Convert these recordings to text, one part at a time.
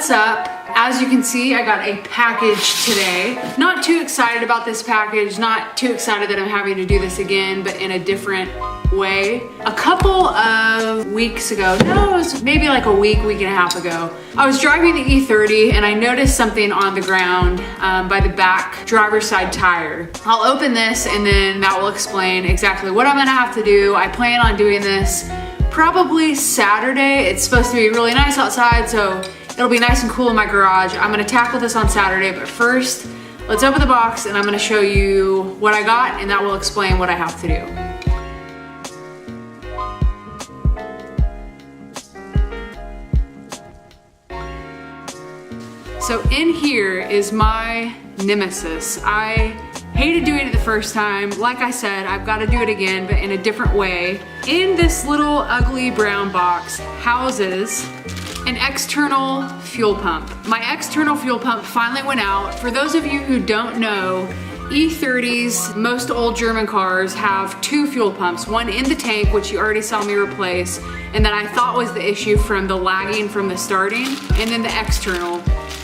What's up? As you can see, I got a package today. Not too excited about this package, not too excited that I'm having to do this again, but in a different way. A couple of weeks ago, no, it was maybe like a week and a half ago, I was driving the E30 and I noticed something on the ground by the back driver's side tire. I'll open this and then that will explain exactly what I'm gonna have to do. I plan on doing this probably Saturday. It's supposed to be really nice outside, so it'll be nice and cool in my garage. I'm gonna tackle this on Saturday, but first, let's open the box and I'm gonna show you what I got and that will explain what I have to do. So in here is my nemesis. I hated doing it the first time. Like I said, I've got to do it again, but in a different way. In this little ugly brown box houses an external fuel pump. My external fuel pump finally went out. For those of you who don't know, E30s, most old German cars have two fuel pumps, one in the tank, which you already saw me replace, and that I thought was the issue from the lagging from the starting, and then the external,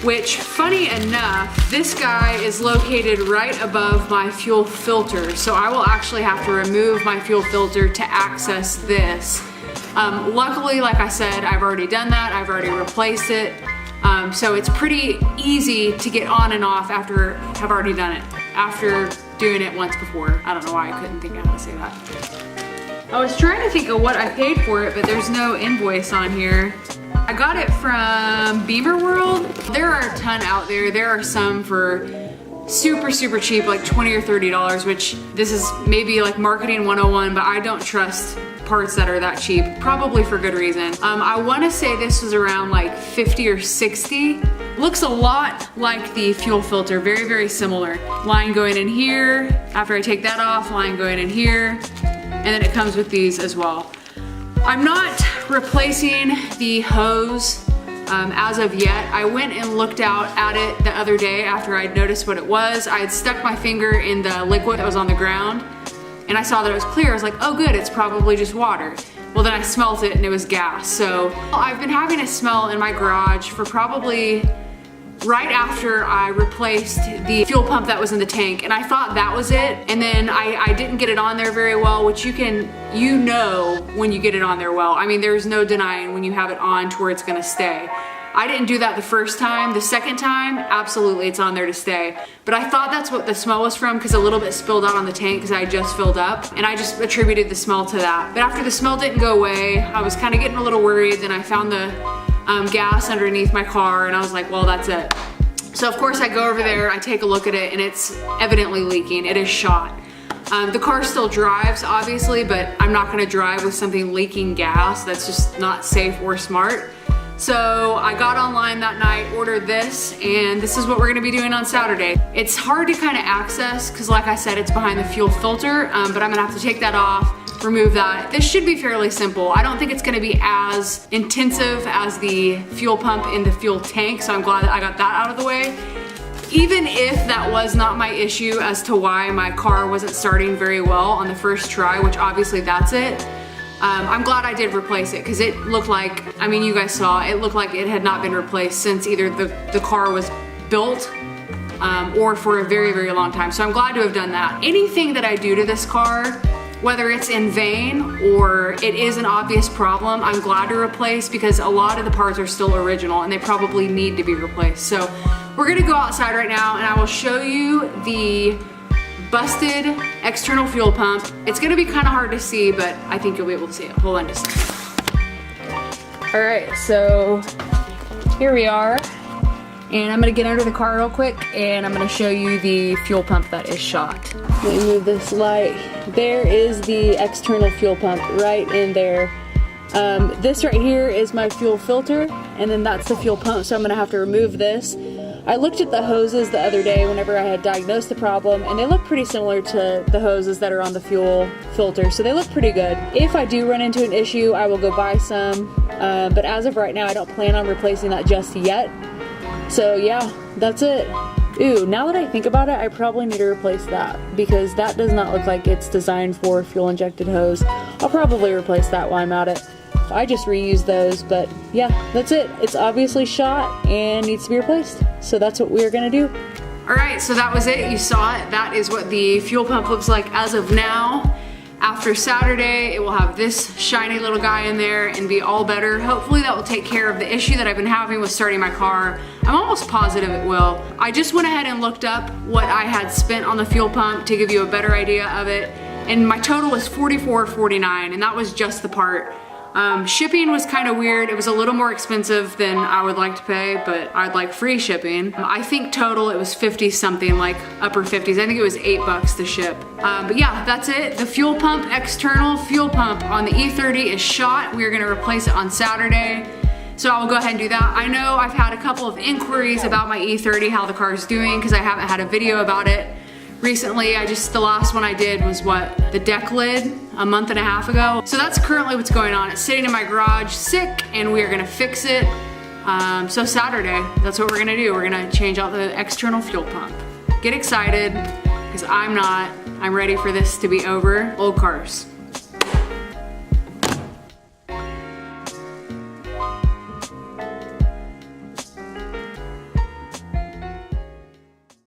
which, funny enough, this guy is located right above my fuel filter, so I will actually have to remove my fuel filter to access this. Luckily, like I said, I've already done that. I've already replaced it. So it's pretty easy to get on and off after I've already done it. After doing it once before. I don't know why I couldn't think of how to say that. I was trying to think of what I paid for it, but there's no invoice on here. I got it from Beamer World. There are a ton out there. There are some for super cheap, like $20 or $30, which this is maybe like marketing 101, but I don't trust parts that are that cheap, probably for good reason. I wanna say this was around like 50 or 60. Looks a lot like the fuel filter, very similar. Line going in here, after I take that off, line going in here, and then it comes with these as well. I'm not replacing the hose as of yet. I went and looked out at it the other day after I'd noticed what it was. I had stuck my finger in the liquid that was on the ground and I saw that it was clear. I was like, oh good, it's probably just water. Well, then I smelt it and it was gas. So I've been having a smell in my garage for probably right after I replaced the fuel pump that was in the tank, and I thought that was it, and then I didn't get it on there very well, which you know when you get it on there well. I mean, there's no denying when you have it on to where it's gonna stay. I didn't do that the first time. The second time, absolutely, it's on there to stay. But I thought that's what the smell was from because a little bit spilled out on the tank because I had just filled up, and I just attributed the smell to that. But after the smell didn't go away, I was kind of getting a little worried. Then I found the gas underneath my car, and I was like, well, that's it. So of course I go over there, I take a look at it, and it's evidently leaking. It is shot. The car still drives, obviously, but I'm not gonna drive with something leaking gas. That's just not safe or smart. So I got online that night, ordered this, and this is what we're gonna be doing on Saturday. It's hard to kind of access, because like I said, it's behind the fuel filter, but I'm gonna have to take that off, remove that. This should be fairly simple. I don't think it's gonna be as intensive as the fuel pump in the fuel tank, so I'm glad that I got that out of the way. Even if that was not my issue as to why my car wasn't starting very well on the first try, which obviously that's it, I'm glad I did replace it because it looked like, I mean, you guys saw, it looked like it had not been replaced since either the car was built or for a very long time. So I'm glad to have done that. Anything that I do to this car, whether it's in vain or it is an obvious problem, I'm glad to replace because a lot of the parts are still original and they probably need to be replaced. So we're gonna go outside right now and I will show you the busted external fuel pump. It's gonna be kind of hard to see, but I think you'll be able to see it. Hold on just a second. All right, so here we are. And I'm gonna get under the car real quick and I'm gonna show you the fuel pump that is shot. Let me move this light. There is the external fuel pump right in there. This right here is my fuel filter, and then that's the fuel pump, so I'm gonna have to remove this. I looked at the hoses the other day whenever I had diagnosed the problem, and they look pretty similar to the hoses that are on the fuel filter, so they look pretty good. If I do run into an issue, I will go buy some, but as of right now, I don't plan on replacing that just yet. So yeah, that's it. Ooh, now that I think about it, I probably need to replace that because that does not look like it's designed for fuel injected hose. I'll probably replace that while I'm at it. I just reused those, but yeah, that's it. It's obviously shot and needs to be replaced. So that's what we're gonna do. All right, so that was it. You saw it. That is what the fuel pump looks like as of now. After Saturday, it will have this shiny little guy in there and be all better. Hopefully that will take care of the issue that I've been having with starting my car. I'm almost positive it will. I just went ahead and looked up what I had spent on the fuel pump to give you a better idea of it. And my total was $44.49, and that was just the part. Shipping was kind of weird. It was a little more expensive than I would like to pay, but I'd like free shipping. I think total it was 50 something, like upper 50s. I think it was $8 to ship. But yeah, that's it. The fuel pump, external fuel pump on the E30 is shot. We are gonna replace it on Saturday. So I will go ahead and do that. I know I've had a couple of inquiries about my E30, how the car is doing, because I haven't had a video about it recently. The last one I did was what, the deck lid a month and a half ago. So that's currently what's going on. It's sitting in my garage sick, and we are gonna fix it. So Saturday, that's what we're gonna do. We're gonna change out the external fuel pump. Get excited, because I'm not. I'm ready for this to be over. Old cars.